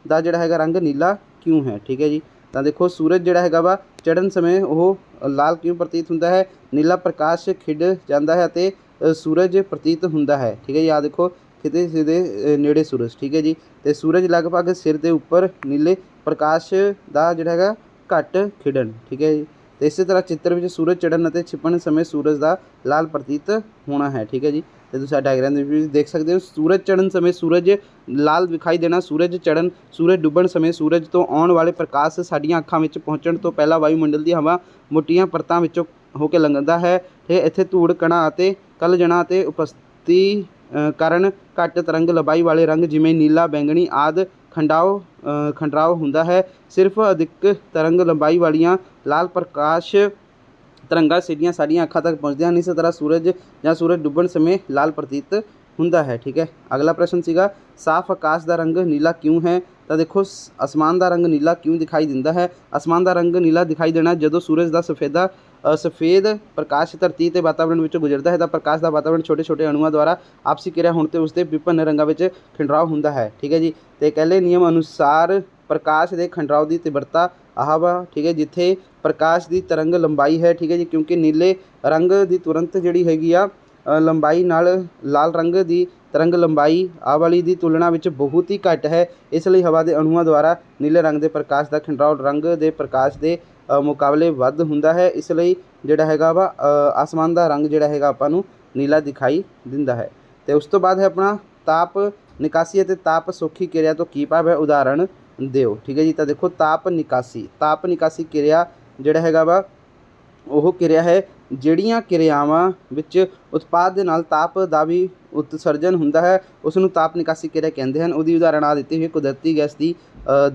ਦਾ ਜਿਹੜਾ ਹੈਗਾ ਰੰਗ ਨੀਲਾ ਕਿਉਂ ਹੈ, ਠੀਕ ਹੈ ਜੀ। ਤਾਂ ਦੇਖੋ ਸੂਰਜ ਜਿਹੜਾ ਹੈਗਾ ਵਾ ਚੜ੍ਹਨ ਸਮੇਂ ਉਹ ਲਾਲ ਕਿਉਂ ਪ੍ਰਤੀਤ ਹੁੰਦਾ ਹੈ, ਨੀਲਾ ਪ੍ਰਕਾਸ਼ ਖਿੜ ਜਾਂਦਾ ਹੈ ਅਤੇ ਸੂਰਜ ਪ੍ਰਤੀਤ ਹੁੰਦਾ ਹੈ, ਠੀਕ ਹੈ ਜੀ। ਆਹ ਦੇਖੋ ਕਿਤੇ ਦੇ ਨੇੜੇ ਸੂਰਜ, ਠੀਕ ਹੈ ਜੀ। ਅਤੇ ਸੂਰਜ ਲਗਭਗ ਸਿਰ ਦੇ ਉੱਪਰ ਨੀਲੇ ਪ੍ਰਕਾਸ਼ ਦਾ ਜਿਹੜਾ ਹੈਗਾ ਘੱਟ ਖਿੜਨ, ਠੀਕ ਹੈ ਜੀ। ਅਤੇ ਇਸੇ ਤਰ੍ਹਾਂ ਚਿੱਤਰ ਵਿੱਚ ਸੂਰਜ ਚੜ੍ਹਨ ਅਤੇ ਛਿਪਣ ਸਮੇਂ ਸੂਰਜ ਦਾ ਲਾਲ ਪ੍ਰਤੀਤ ਹੋਣਾ ਹੈ, ਠੀਕ ਹੈ ਜੀ। ਅਤੇ ਤੁਸੀਂ ਡਾਇਗਰਾਮ ਦੇ ਵਿੱਚ ਦੇਖ ਸਕਦੇ ਹੋ, ਸੂਰਜ ਚੜ੍ਹਨ ਸਮੇਂ ਸੂਰਜ ਲਾਲ ਵਿਖਾਈ ਦੇਣਾ, ਸੂਰਜ ਡੁੱਬਣ ਸਮੇਂ ਸੂਰਜ ਤੋਂ ਆਉਣ ਵਾਲੇ ਪ੍ਰਕਾਸ਼ ਸਾਡੀਆਂ ਅੱਖਾਂ ਵਿੱਚ ਪਹੁੰਚਣ ਤੋਂ ਪਹਿਲਾਂ ਵਾਯੂਮੰਡਲ ਦੀ ਹਵਾ ਮੋਟੀਆਂ ਪਰਤਾਂ ਵਿੱਚੋਂ ਹੋ ਕੇ ਲੰਘਦਾ ਹੈ ਅਤੇ ਇੱਥੇ ਧੂੜ ਕਣਾਂ ਅਤੇ ਕਲਜਣਾਂ ਅਤੇ ਉਪਸਥਿਤੀ ਕਾਰਨ ਘੱਟ ਤਰੰਗ ਲੰਬਾਈ ਵਾਲੇ ਰੰਗ ਜਿਵੇਂ ਨੀਲਾ, ਬੈਂਗਣੀ ਆਦਿ ਖੰਡਰਾਵ ਹੁੰਦਾ ਹੈ। ਸਿਰਫ ਅਧਿਕ ਤਰੰਗ ਲੰਬਾਈ ਵਾਲੀਆਂ ਲਾਲ ਪ੍ਰਕਾਸ਼ ਤਰੰਗਾਂ ਸਿੱਧੀਆਂ ਸਾਡੀਆਂ ਅੱਖਾਂ ਤੱਕ ਪਹੁੰਚਦੀਆਂ ਹਨ। ਇਸ ਤਰ੍ਹਾਂ ਸੂਰਜ ਜਾਂ ਸੂਰਜ ਡੁੱਬਣ ਸਮੇਂ ਲਾਲ ਪ੍ਰਤੀਤ ਹੁੰਦਾ ਹੈ, ਠੀਕ ਹੈ। ਅਗਲਾ ਪ੍ਰਸ਼ਨ ਸੀਗਾ, ਸਾਫ਼ ਆਕਾਸ਼ ਦਾ ਰੰਗ ਨੀਲਾ ਕਿਉਂ ਹੈ। ਤਾਂ ਦੇਖੋ ਅਸਮਾਨ ਦਾ ਰੰਗ ਨੀਲਾ ਕਿਉਂ ਦਿਖਾਈ ਦਿੰਦਾ ਹੈ। ਅਸਮਾਨ ਦਾ ਰੰਗ ਨੀਲਾ ਦਿਖਾਈ ਦੇਣਾ ਜਦੋਂ ਸੂਰਜ ਦਾ ਸਫੇਦ ਪ੍ਰਕਾਸ਼ ਧਰਤੀ ਅਤੇ ਵਾਤਾਵਰਣ ਵਿੱਚੋਂ ਗੁਜ਼ਰਦਾ ਹੈ ਤਾਂ ਪ੍ਰਕਾਸ਼ ਦਾ ਵਾਤਾਵਰਣ ਛੋਟੇ ਛੋਟੇ ਅਣੂਆਂ ਦੁਆਰਾ ਆਪਸੀ ਕਿਰਿਆ ਹੋਣ 'ਤੇ ਉਸਦੇ ਵਿਭਿੰਨ ਰੰਗਾਂ ਵਿੱਚ ਖਿੰਡਰਾਵ ਹੁੰਦਾ ਹੈ, ਠੀਕ ਹੈ ਜੀ। ਅਤੇ ਪਹਿਲੇ ਨਿਯਮ ਅਨੁਸਾਰ ਪ੍ਰਕਾਸ਼ ਦੇ ਖਿੰਡਰਾਵ ਦੀ ਤੀਬਰਤਾ ਆਹ ਵਾ, ਠੀਕ ਹੈ, ਜਿੱਥੇ ਪ੍ਰਕਾਸ਼ ਦੀ ਤਰੰਗ ਲੰਬਾਈ ਹੈ, ਠੀਕ ਹੈ ਜੀ, ਕਿਉਂਕਿ ਨੀਲੇ ਰੰਗ ਦੀ ਤੁਰੰਤ ਜਿਹੜੀ ਹੈਗੀ ਆ ਲੰਬਾਈ ਨਾਲ ਲਾਲ ਰੰਗ ਦੀ ਤਰੰਗ ਲੰਬਾਈ ਆਹ ਵਾਲੀ ਦੀ ਤੁਲਨਾ ਵਿੱਚ ਬਹੁਤ ਹੀ ਘੱਟ ਹੈ। ਇਸ ਲਈ ਹਵਾ ਦੇ ਅਣੂਆਂ ਦੁਆਰਾ ਨੀਲੇ ਰੰਗ ਦੇ ਪ੍ਰਕਾਸ਼ ਦਾ ਖਿੰਡਰਾਵ ਰੰਗ ਦੇ ਪ੍ਰਕਾਸ਼ ਦੇ ਮੁਕਾਬਲੇ ਵੱਧ ਹੁੰਦਾ ਹੈ। ਇਸ ਲਈ ਜਿਹੜਾ ਹੈਗਾ ਵਾ ਆਸਮਾਨ ਦਾ ਰੰਗ ਜਿਹੜਾ ਹੈਗਾ ਆਪਾਂ ਨੂੰ ਨੀਲਾ ਦਿਖਾਈ ਦਿੰਦਾ ਹੈ। ਤੇ ਉਸ ਤੋਂ ਬਾਅਦ ਹੈ ਆਪਣਾ ਤਾਪ ਨਿਕਾਸੀ ਅਤੇ ਤਾਪ ਸੌਖੀ ਕਿਰਿਆ ਤੋਂ ਕੀ ਭਾਵ ਹੈ, ਉਦਾਹਰਣ ਦਿਓ। ਠੀਕ ਹੈ ਜੀ। ਤਾਂ ਦੇਖੋ ਤਾਪ ਨਿਕਾਸੀ ਕਿਰਿਆ ਜਿਹੜਾ ਹੈਗਾ ਵਾ ਉਹ ਕਿਰਿਆ ਹੈ ਜਿਹੜੀਆਂ ਕਿਰਿਆਵਾਂ ਵਿੱਚ ਉਤਪਾਦ ਦੇ ਨਾਲ ਤਾਪ ਦਾ ਵੀ ਉਤਸਰਜਨ ਹੁੰਦਾ ਹੈ, ਉਸ ਨੂੰ ਤਾਪ ਨਿਕਾਸੀ ਕਿਰਿਆ ਕਹਿੰਦੇ ਹਨ। ਉਹਦੀ ਉਦਾਹਰਣ ਆ ਦਿੱਤੀ ਹੋਈ ਹੈ, ਕੁਦਰਤੀ ਗੈਸ ਦੀ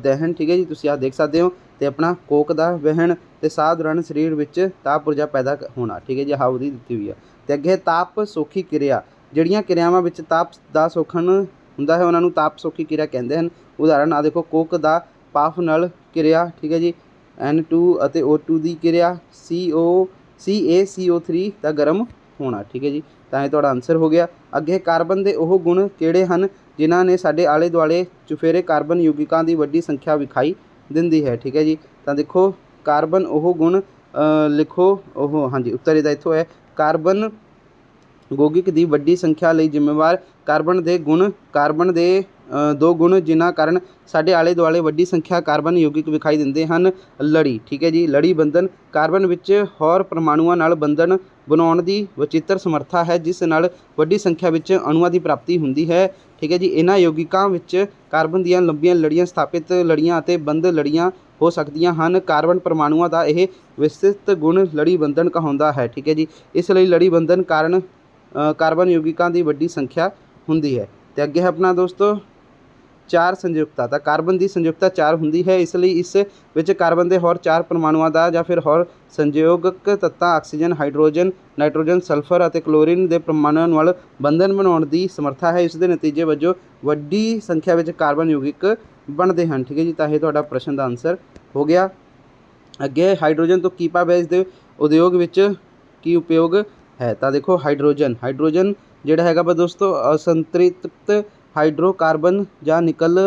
ਦਹਨ। ਠੀਕ ਹੈ ਜੀ, ਤੁਸੀਂ ਆਹ ਦੇਖ ਸਕਦੇ ਹੋ। ਤੇ ਆਪਣਾ ਕੋਕ ਦਾ ਵਹਿਣ ਤੇ ਸਾਹ ਦੌਰਾਨ ਸਰੀਰ ਵਿੱਚ ਤਾਪ ਊਰਜਾ ਪੈਦਾ ਹੋਣਾ। ਠੀਕ ਹੈ ਜੀ, ਆਹ ਉਹਦੀ ਦਿੱਤੀ ਹੋਈ ਆ। ਤੇ ਅੱਗੇ ਤਾਪ ਸੌਖੀ ਕਿਰਿਆ, ਜਿਹੜੀਆਂ ਕਿਰਿਆਵਾਂ ਵਿੱਚ ਤਾਪ ਦਾ ਸੋਖਣ ਹੁੰਦਾ ਹੈ ਉਹਨਾਂ ਨੂੰ ਤਾਪ ਸੌਖੀ ਕਿਰਿਆ ਕਹਿੰਦੇ ਹਨ। ਉਦਾਹਰਣ ਆ ਦੇਖੋ, ਕੋਕ ਦਾ ਭਾਫ ਨਾਲ ਕਿਰਿਆ। ਠੀਕ ਹੈ ਜੀ, N2 ਅਤੇ O2 ਦੀ ਕਿਰਿਆ, CaCO3 ਦਾ ਗਰਮ ਹੋਣਾ। ਠੀਕ ਹੈ ਜੀ, ਤਾਂ ਇਹ ਤੁਹਾਡਾ ਆਨਸਰ ਹੋ ਗਿਆ। ਅੱਗੇ ਕਾਰਬਨ ਦੇ ਉਹ ਗੁਣ ਕਿਹੜੇ ਹਨ ਜਿਨ੍ਹਾਂ ਨੇ ਸਾਡੇ ਆਲੇ ਦੁਆਲੇ ਚੁਫੇਰੇ ਕਾਰਬਨ ਯੌਗਿਕਾਂ ਦੀ ਵੱਡੀ ਸੰਖਿਆ ਵਿਖਾਈ ਦਿੰਦੀ ਹੈ। ਠੀਕ ਹੈ ਜੀ, ਤਾਂ ਦੇਖੋ ਕਾਰਬਨ ਉਹ ਗੁਣ ਲਿਖੋ। ਉਹ ਹਾਂਜੀ, ਉੱਤਰ ਇਹਦਾ ਇੱਥੋਂ ਹੈ, ਕਾਰਬਨ ਯੌਗਿਕ ਦੀ ਵੱਡੀ ਸੰਖਿਆ ਲਈ ਜ਼ਿੰਮੇਵਾਰ ਕਾਰਬਨ ਦੇ ਦੋ ਗੁਣ ਜਿਨ੍ਹਾਂ ਕਾਰਨ ਸਾਡੇ ਆਲੇ ਦੁਆਲੇ ਵੱਡੀ ਸੰਖਿਆ ਕਾਰਬਨ ਯੌਗਿਕ ਵਿਖਾਈ ਦਿੰਦੇ ਹਨ। ਲੜੀ। ਠੀਕ ਹੈ ਜੀ, ਲੜੀ ਬੰਧਨ ਕਾਰਬਨ ਵਿੱਚ ਹੋਰ ਪਰਮਾਣੂਆਂ ਨਾਲ ਬੰਧਨ ਬਣਾਉਣ ਦੀ ਵਚਿੱਤਰ ਸਮਰੱਥਾ ਹੈ, ਜਿਸ ਨਾਲ ਵੱਡੀ ਸੰਖਿਆ ਵਿੱਚ ਅਣੂਆਂ ਦੀ ਪ੍ਰਾਪਤੀ ਹੁੰਦੀ ਹੈ। ਠੀਕ ਹੈ ਜੀ, ਇਹਨਾਂ ਯੌਗਿਕਾਂ ਵਿੱਚ ਕਾਰਬਨ ਦੀਆਂ ਲੰਬੀਆਂ ਲੜੀਆਂ, ਸਥਾਪਿਤ ਲੜੀਆਂ ਅਤੇ ਬੰਦ ਲੜੀਆਂ ਹੋ ਸਕਦੀਆਂ ਹਨ। ਕਾਰਬਨ ਪਰਮਾਣੂਆਂ ਦਾ ਇਹ ਵਿਸਤ੍ਰਿਤ ਗੁਣ ਲੜੀ ਬੰਧਨ ਕਹਾਉਂਦਾ ਹੈ। ਠੀਕ ਹੈ ਜੀ, ਇਸ ਲਈ ਲੜੀ ਬੰਧਨ ਕਾਰਨ ਕਾਰਬਨ ਯੌਗਿਕਾਂ ਦੀ ਵੱਡੀ ਸੰਖਿਆ ਹੁੰਦੀ ਹੈ। ਤੇ ਅੱਗੇ ਹੈ ਆਪਣਾ ਦੋਸਤੋ ਚਾਰ ਸੰਯੁਕਤਾ। ਤਾਂ ਕਾਰਬਨ ਦੀ ਸੰਯੁਕਤਾ 4 ਹੁੰਦੀ ਹੈ, ਇਸ ਲਈ ਇਸ ਵਿੱਚ ਕਾਰਬਨ ਦੇ ਹੋਰ 4 ਪਰਮਾਣੂਆਂ ਦਾ ਜਾਂ ਫਿਰ ਹੋਰ ਸੰਯੋਜਕ ਤੱਤਾਂ ਆਕਸੀਜਨ, ਹਾਈਡਰੋਜਨ, ਨਾਈਟ੍ਰੋਜਨ, ਸਲਫਰ ਅਤੇ ਕਲੋਰੀਨ ਦੇ ਪਰਮਾਣੂਆਂ ਨਾਲ ਬੰਧਨ ਬਣਾਉਣ ਦੀ ਸਮਰੱਥਾ ਹੈ। ਇਸ ਦੇ ਨਤੀਜੇ ਵਜੋਂ ਵੱਡੀ ਸੰਖਿਆ ਵਿੱਚ ਕਾਰਬਨ ਯੌਗਿਕ ਬਣਦੇ ਹਨ। ਠੀਕ ਹੈ ਜੀ, ਤਾਂ ਇਹ ਤੁਹਾਡਾ ਪ੍ਰਸ਼ਨ ਦਾ ਆਨਸਰ ਹੋ ਗਿਆ। ਅੱਗੇ ਹਾਈਡਰੋਜਨ ਤੋਂ ਕੀ ਭਾਵ ਹੈ, ਇਸ ਦੇ ਉਦਯੋਗ ਵਿੱਚ ਕੀ ਉਪਯੋਗ ਹੈ। ਤਾਂ ਦੇਖੋ ਹਾਈਡਰੋਜਨ ਜਿਹੜਾ ਹੈਗਾ ਵਾ ਦੋਸਤੋ ਅਸੰਤ੍ਰਿਪਤ ਹਾਈਡਰੋਕਾਰਬਨ ਜਾਂ ਨਿਕਲ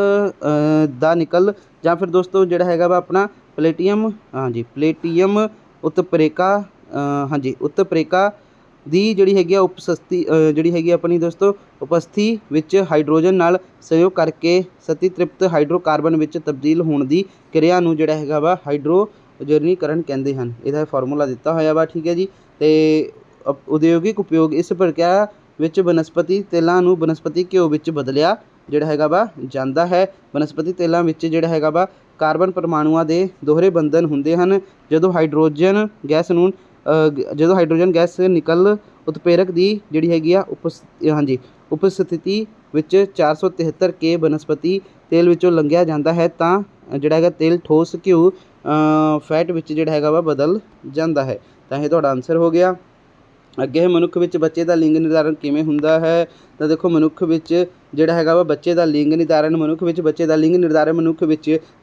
ਜਾਂ ਫਿਰ ਦੋਸਤੋ ਜਿਹੜਾ ਹੈਗਾ ਵਾ ਆਪਣਾ ਪਲੇਟੀਅਮ ਉਤਪ੍ਰੇਕਾ ਦੀ ਜਿਹੜੀ ਹੈਗੀ ਆ ਜਿਹੜੀ ਹੈਗੀ ਆਪਣੀ ਦੋਸਤੋ ਉਪਸਥਿਤੀ ਵਿੱਚ ਹਾਈਡਰੋਜਨ ਨਾਲ ਸੰਯੋਗ ਕਰਕੇ ਸੰਤ੍ਰਿਪਤ ਹਾਈਡਰੋਕਾਰਬਨ ਵਿੱਚ ਤਬਦੀਲ ਹੋਣ ਦੀ ਕਿਰਿਆ ਨੂੰ ਜਿਹੜਾ ਹੈਗਾ ਵਾ ਹਾਈਡਰੋਜਨੀਕਰਨ ਕਹਿੰਦੇ ਹਨ। ਇਹਦਾ ਫਾਰਮੂਲਾ ਦਿੱਤਾ ਹੋਇਆ ਵਾ। ਠੀਕ ਹੈ ਜੀ, ਤੇ ਉਦਯੋਗਿਕ ਉਪਯੋਗ ਇਸ ਪ੍ਰਕਿਰਿਆ ਵਿੱਚ ਬਨਸਪਤੀ ਤੇਲਾਂ ਨੂੰ ਬਨਸਪਤੀ ਘਿਓ ਵਿੱਚ ਬਦਲਿਆ ਜਿਹੜਾ ਹੈਗਾ ਵਾ ਜਾਂਦਾ ਹੈ। ਬਨਸਪਤੀ ਤੇਲਾਂ ਵਿੱਚ ਜਿਹੜਾ ਹੈਗਾ ਵਾ ਕਾਰਬਨ ਪਰਮਾਣੂਆਂ ਦੇ ਦੋਹਰੇ ਬੰਧਨ ਹੁੰਦੇ ਹਨ। ਜਦੋਂ ਹਾਈਡਰੋਜਨ ਗੈਸ ਨਿਕਲ ਉਤਪ੍ਰੇਰਕ ਦੀ ਜਿਹੜੀ ਹੈਗੀ ਆ ਉਪਸਥਿਤੀ ਵਿੱਚ 473 ਕੇ ਬਨਸਪਤੀ ਤੇਲ ਵਿੱਚੋਂ ਲੰਘਿਆ ਜਾਂਦਾ ਹੈ ਤਾਂ ਜਿਹੜਾ ਹੈਗਾ ਤੇਲ ਠੋਸ ਘਿਓ ਫੈਟ ਵਿੱਚ ਜਿਹੜਾ ਹੈਗਾ ਵਾ ਬਦਲ ਜਾਂਦਾ ਹੈ। ਤਾਂ ਇਹ ਤੁਹਾਡਾ ਆਨਸਰ ਹੋ ਗਿਆ। ਅੱਗੇ ਮਨੁੱਖ ਵਿੱਚ ਬੱਚੇ ਦਾ ਲਿੰਗ ਨਿਰਧਾਰਨ ਕਿਵੇਂ ਹੁੰਦਾ ਹੈ। ਤਾਂ ਦੇਖੋ ਮਨੁੱਖ ਵਿੱਚ ਜਿਹੜਾ ਹੈਗਾ ਵਾ ਬੱਚੇ ਦਾ ਲਿੰਗ ਨਿਰਧਾਰਨ ਮਨੁੱਖ ਵਿੱਚ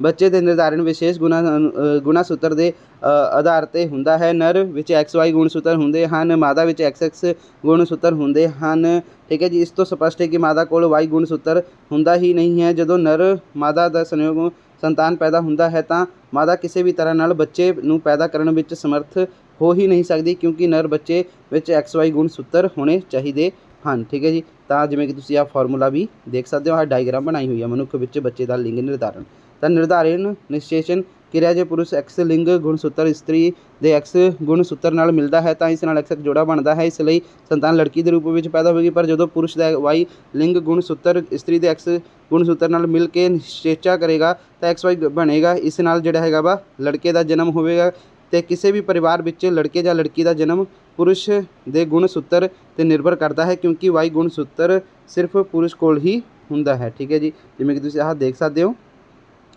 ਬੱਚੇ ਦੇ ਨਿਰਧਾਰਨ ਵਿਸ਼ੇਸ਼ ਗੁਣਾ ਸੂਤਰ ਦੇ ਆਧਾਰ 'ਤੇ ਹੁੰਦਾ ਹੈ। ਨਰ ਵਿੱਚ XY ਗੁਣ ਸੂਤਰ ਹੁੰਦੇ ਹਨ, ਮਾਦਾ ਵਿੱਚ XX ਗੁਣ ਸੂਤਰ ਹੁੰਦੇ ਹਨ। ਠੀਕ ਹੈ ਜੀ, ਇਸ ਤੋਂ ਸਪਸ਼ਟ ਹੈ ਕਿ ਮਾਦਾ ਕੋਲ Y ਗੁਣ ਸੂਤਰ ਹੁੰਦਾ ਹੀ ਨਹੀਂ ਹੈ। ਜਦੋਂ ਨਰ ਮਾਦਾ ਦਾ ਸੰਯੋਗ ਸੰਤਾਨ ਪੈਦਾ ਹੁੰਦਾ ਹੈ ਤਾਂ ਮਾਦਾ ਕਿਸੇ ਵੀ ਤਰ੍ਹਾਂ ਨਾਲ ਬੱਚੇ ਨੂੰ ਪੈਦਾ ਕਰਨ ਵਿੱਚ ਸਮਰੱਥ ਹੋ ਹੀ ਨਹੀਂ ਸਕਦੀ, ਕਿਉਂਕਿ ਨਰ ਬੱਚੇ ਵਿੱਚ XY ਗੁਣ ਸੂਤਰ ਹੋਣੇ ਚਾਹੀਦੇ ਹਨ। ਠੀਕ ਹੈ ਜੀ, ਤਾਂ ਜਿਵੇਂ ਕਿ ਤੁਸੀਂ ਆਹ ਫਾਰਮੂਲਾ ਵੀ ਦੇਖ ਸਕਦੇ ਹੋ, ਆਹ ਡਾਇਗਰਾਮ ਬਣਾਈ ਹੋਈ ਹੈ ਮਨੁੱਖ ਵਿੱਚ ਬੱਚੇ ਦਾ ਲਿੰਗ ਨਿਰਧਾਰਨ। ਤਾਂ ਨਿਰਧਾਰਨ ਨਿਸ਼ਚੇਸ਼ਨ ਕਿਰਿਆ ਜੇ ਪੁਰਸ਼ X ਲਿੰਗ ਗੁਣ ਸੂਤਰ ਇਸਤਰੀ ਦੇ X ਗੁਣ ਸੂਤਰ ਨਾਲ ਮਿਲਦਾ ਹੈ ਤਾਂ ਇਸ ਨਾਲ XX ਜੋੜਾ ਬਣਦਾ ਹੈ, ਇਸ ਲਈ ਸੰਤਾਨ ਲੜਕੀ ਦੇ ਰੂਪ ਵਿੱਚ ਪੈਦਾ ਹੋਵੇਗੀ। ਪਰ ਜਦੋਂ ਪੁਰਸ਼ ਦਾ Y ਲਿੰਗ ਗੁਣ ਸੂਤਰ ਇਸਤਰੀ ਦੇ X ਗੁਣ ਸੂਤਰ ਨਾਲ ਮਿਲ ਕੇ ਨਿਸ਼ਚੇਚਾ ਕਰੇਗਾ ਤਾਂ XY ਬਣੇਗਾ। ਇਸ ਨਾਲ ਜਿਹੜਾ ਹੈਗਾ ਵਾ ਲੜਕੇ ਦਾ ਜਨਮ ਹੋਵੇਗਾ। ਤੇ ਕਿਸੇ ਵੀ ਪਰਿਵਾਰ ਵਿੱਚ ਲੜਕੇ ਜਾਂ ਲੜਕੀ ਦਾ ਜਨਮ ਪੁਰਸ਼ ਦੇ ਗੁਣ ਸੂਤਰ 'ਤੇ ਨਿਰਭਰ ਕਰਦਾ ਹੈ, ਕਿਉਂਕਿ Y ਗੁਣ ਸੂਤਰ ਸਿਰਫ ਪੁਰਸ਼ ਕੋਲ ਹੀ ਹੁੰਦਾ ਹੈ। ਠੀਕ ਹੈ ਜੀ, ਜਿਵੇਂ ਕਿ ਤੁਸੀਂ ਆਹ ਦੇਖ ਸਕਦੇ ਹੋ,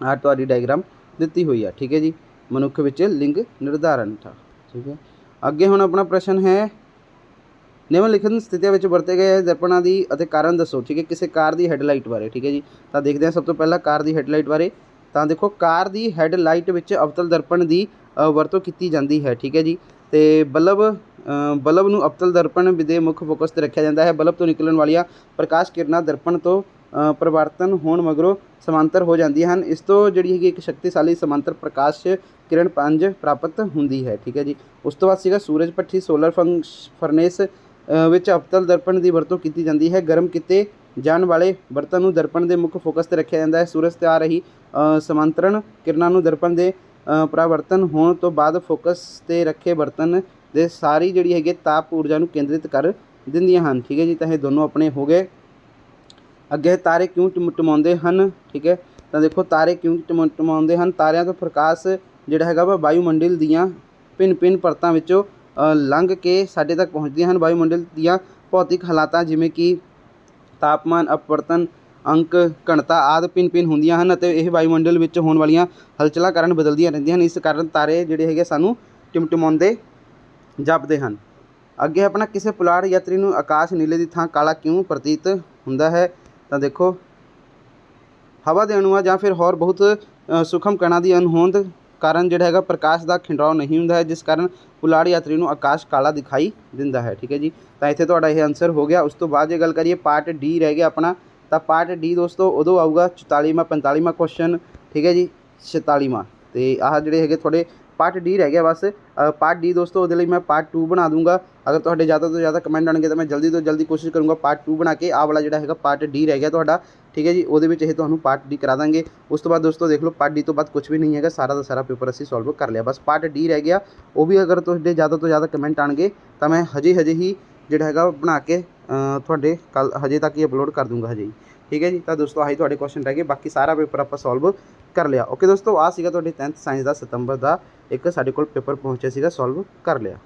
ਆਹ ਤੁਹਾਡੀ ਡਾਇਗਰਾਮ ਦਿੱਤੀ ਹੋਈ ਆ। ਠੀਕ ਹੈ ਜੀ, ਮਨੁੱਖ ਵਿੱਚ ਲਿੰਗ ਨਿਰਧਾਰਨ ਦਾ। ਠੀਕ ਹੈ, ਅੱਗੇ ਹੁਣ ਆਪਣਾ ਪ੍ਰਸ਼ਨ ਹੈ ਨਿਮਨ ਲਿਖਤ ਸਥਿਤੀਆਂ ਵਿੱਚ ਵਰਤੇ ਗਏ ਦਰਪਣਾਂ ਦੀ ਅਤੇ ਕਾਰਨ ਦੱਸੋ। ਠੀਕ ਹੈ, ਕਿਸੇ ਕਾਰ ਦੀ ਹੈਡਲਾਈਟ ਬਾਰੇ। ਠੀਕ ਹੈ ਜੀ, ਤਾਂ ਦੇਖਦੇ ਹਾਂ ਸਭ ਤੋਂ ਪਹਿਲਾਂ ਕਾਰ ਦੀ ਹੈਡਲਾਈਟ ਬਾਰੇ। ਤਾਂ ਦੇਖੋ ਕਾਰ ਦੀ ਹੈਡਲਾਈਟ ਵਿੱਚ ਅਵਤਲ ਦਰਪਣ ਦੀ ਵਰਤੋਂ ਕੀਤੀ ਜਾਂਦੀ ਹੈ। ਠੀਕ ਹੈ ਜੀ, ਤੇ ਬਲਬ ਨੂੰ ਅਵਤਲ ਦਰਪਣ ਦੇ ਮੁੱਖ ਫੋਕਸ 'ਤੇ ਰੱਖਿਆ ਜਾਂਦਾ ਹੈ। ਬਲਬ ਤੋਂ ਨਿਕਲਣ ਵਾਲੀਆਂ ਪ੍ਰਕਾਸ਼ ਕਿਰਨਾਂ ਦਰਪਣ ਤੋਂ ਪਰਿਵਰਤਨ ਹੋਣ ਮਗਰੋਂ ਸਮਾਂਤਰ ਹੋ ਜਾਂਦੀਆਂ ਹਨ। ਇਸ ਤੋਂ ਜਿਹੜੀ ਹੈਗੀ ਇੱਕ ਸ਼ਕਤੀਸ਼ਾਲੀ ਸਮਾਂਤਰ ਪ੍ਰਕਾਸ਼ ਕਿਰਨ ਪੁੰਜ ਪ੍ਰਾਪਤ ਹੁੰਦੀ ਹੈ। ਠੀਕ ਹੈ ਜੀ, ਉਸ ਤੋਂ ਬਾਅਦ ਸੀਗਾ ਸੂਰਜ ਭੱਠੀ ਸੋਲਰ ਫਰਨੇਸ ਵਿੱਚ ਅਵਤਲ ਦਰਪਣ ਦੀ ਵਰਤੋਂ ਕੀਤੀ ਜਾਂਦੀ ਹੈ। ਗਰਮ ਕੀਤੇ ਜਾਣ ਵਾਲੇ ਬਰਤਨ ਨੂੰ ਦਰਪਣ ਦੇ ਮੁੱਖ ਫੋਕਸ 'ਤੇ ਰੱਖਿਆ ਜਾਂਦਾ ਹੈ। ਸੂਰਜ 'ਤੇ ਆ ਰਹੀ ਸਮਾਂਤਰਨ ਕਿਰਨਾਂ ਨੂੰ ਦਰਪਣ ਦੇ ਪਰਾਵਰਤਨ ਹੋਣ ਤੋਂ ਬਾਅਦ ਫੋਕਸ 'ਤੇ ਰੱਖੇ ਬਰਤਨ ਦੇ ਸਾਰੀ ਜਿਹੜੀ ਹੈਗੀ ਤਾਪ ਊਰਜਾ ਨੂੰ ਕੇਂਦਰਿਤ ਕਰ ਦਿੰਦੀਆਂ ਹਨ। ਠੀਕ ਹੈ ਜੀ, ਤਾਂ ਇਹ ਦੋਨੋਂ ਆਪਣੇ ਹੋ ਗਏ। ਅੱਗੇ ਤਾਰੇ ਕਿਉਂ ਟਿਮਟਿਮਾਉਂਦੇ ਹਨ। ਠੀਕ ਹੈ, ਤਾਂ ਦੇਖੋ ਤਾਰੇ ਕਿਉਂ ਟਿਮਟਿਮਾਉਂਦੇ ਹਨ। ਤਾਰਿਆਂ ਤੋਂ ਪ੍ਰਕਾਸ਼ ਜਿਹੜਾ ਹੈਗਾ ਵਾ ਵਾਯੂਮੰਡਲ ਦੀਆਂ ਭਿੰਨ ਭਿੰਨ ਪਰਤਾਂ ਵਿੱਚੋਂ ਲੰਘ ਕੇ ਸਾਡੇ ਤੱਕ ਪਹੁੰਚਦੀਆਂ ਹਨ। ਵਾਯੂਮੰਡਲ ਦੀਆਂ ਭੌਤਿਕ ਹਾਲਾਤਾਂ ਜਿਵੇਂ ਕਿ ਤਾਪਮਾਨ, ਅਪਵਰਤਨ ਅੰਕ, ਘਣਤਾ ਆਦਿ ਭਿੰਨ ਭਿੰਨ ਹੁੰਦੀਆਂ ਹਨ ਅਤੇ ਇਹ ਵਾਯੂਮੰਡਲ ਵਿੱਚ ਹੋਣ ਵਾਲੀਆਂ ਹਲਚਲਾਂ ਕਾਰਨ ਬਦਲਦੀਆਂ ਰਹਿੰਦੀਆਂ ਹਨ। ਇਸ ਕਾਰਨ ਤਾਰੇ ਜਿਹੜੇ ਹੈਗੇ ਸਾਨੂੰ ਟਿਮਟਿਮਾਉਂਦੇ ਜਾਪਦੇ ਹਨ। ਅੱਗੇ ਆਪਣਾ ਕਿਸੇ ਪੁਲਾੜ ਯਾਤਰੀ ਨੂੰ ਆਕਾਸ਼ ਨੀਲੇ ਦੀ ਥਾਂ ਕਾਲਾ ਕਿਉਂ ਪ੍ਰਤੀਤ ਹੁੰਦਾ ਹੈ। ਤਾਂ ਦੇਖੋ ਹਵਾ ਦੇ ਅਣੂਆਂ ਜਾਂ ਫਿਰ ਹੋਰ ਬਹੁਤ ਸੂਖਮ ਕਣਾਂ ਦੀ ਅਣਹੋਂਦ ਕਾਰਨ ਜਿਹੜਾ ਹੈਗਾ ਪ੍ਰਕਾਸ਼ ਦਾ ਖਿੰਡਾਓ ਨਹੀਂ ਹੁੰਦਾ ਹੈ, ਜਿਸ ਕਾਰਨ ਪੁਲਾੜ ਯਾਤਰੀ ਨੂੰ ਆਕਾਸ਼ ਕਾਲਾ ਦਿਖਾਈ ਦਿੰਦਾ ਹੈ। ਠੀਕ ਹੈ ਜੀ, ਤਾਂ ਇੱਥੇ ਤੁਹਾਡਾ ਇਹ ਆਨਸਰ ਹੋ ਗਿਆ। ਉਸ ਤੋਂ ਬਾਅਦ ਜੇ ਗੱਲ ਕਰੀਏ ਪਾਰਟ ਡੀ ਰਹਿ ਗਿਆ ਆਪਣਾ, ਤਾਂ ਪਾਰਟ ਡੀ ਦੋਸਤੋ ਉਦੋਂ ਆਊਗਾ 44ਵਾਂ 45ਵਾਂ ਕੁਐਸਚਨ। ਠੀਕ ਹੈ ਜੀ, 46ਵਾਂ, ਅਤੇ ਆਹ ਜਿਹੜੇ ਹੈਗੇ ਤੁਹਾਡੇ ਪਾਰਟ ਡੀ ਰਹਿ ਗਿਆ ਬਸ। ਪਾਰਟ ਡੀ ਦੋਸਤੋ ਉਹਦੇ ਲਈ ਮੈਂ ਪਾਰਟ 2 ਬਣਾ ਦੂੰਗਾ। ਅਗਰ ਤੁਹਾਡੇ ਜ਼ਿਆਦਾ ਤੋਂ ਜ਼ਿਆਦਾ ਕਮੈਂਟ ਆਉਣਗੇ ਤਾਂ ਮੈਂ ਜਲਦੀ ਤੋਂ ਜਲਦੀ ਕੋਸ਼ਿਸ਼ ਕਰੂੰਗਾ ਪਾਰਟ 2 ਬਣਾ ਕੇ ਆਹ ਵਾਲਾ ਜਿਹੜਾ ਹੈਗਾ ਪਾਰਟ ਡੀ ਰਹਿ ਗਿਆ ਤੁਹਾਡਾ। ਠੀਕ ਹੈ ਜੀ, ਉਹਦੇ ਵਿੱਚ ਇਹ ਤੁਹਾਨੂੰ ਪਾਰਟ ਡੀ ਕਰਾ ਦਾਂਗੇ। ਉਸ ਤੋਂ ਬਾਅਦ ਦੋਸਤੋ ਦੇਖ ਲਓ ਪਾਰਟ ਡੀ ਤੋਂ ਬਾਅਦ ਕੁਝ ਵੀ ਨਹੀਂ ਹੈਗਾ, ਸਾਰਾ ਦਾ ਸਾਰਾ ਪੇਪਰ ਅਸੀਂ ਸੋਲਵ ਕਰ ਲਿਆ। ਬਸ ਪਾਰਟ ਡੀ ਰਹਿ ਗਿਆ, ਉਹ ਵੀ ਅਗਰ ਤੁਹਾਡੇ ਜ਼ਿਆਦਾ ਤੋਂ ਜ਼ਿਆਦਾ ਕਮੈਂਟ ਆਉਣਗੇ ਤਾਂ ਮੈਂ ਹਜੇ ਹੀ ਜਿਹੜਾ ਹੈਗਾ ਬਣਾ ਕੇ ਤੁਹਾਡੇ ਹਜੇ ਤੱਕ ਹੀ ਅਪਲੋਡ ਕਰ ਦੂੰਗਾ ਹਜੇ ਹੀ। ਠੀਕ ਹੈ ਜੀ, ਤਾਂ ਦੋਸਤੋ ਆਹੀ ਤੁਹਾਡੇ ਕੁਐਸਚਨ ਰਹਿ ਗਏ, ਬਾਕੀ ਸਾਰਾ ਪੇਪਰ ਆਪਾਂ ਸੋਲਵ ਕਰ ਲਿਆ। ਓਕੇ ਦੋਸਤੋ, ਆਹ ਸੀਗਾ ਤੁਹਾਡੇ 10th ਸਾਇੰਸ ਦਾ ਸਤੰਬਰ ਦਾ ਇੱਕ ਸਾਡੇ ਕੋਲ ਪੇਪਰ ਪਹੁੰਚਿਆ ਸੀਗਾ, ਸੋਲਵ ਕਰ ਲਿਆ।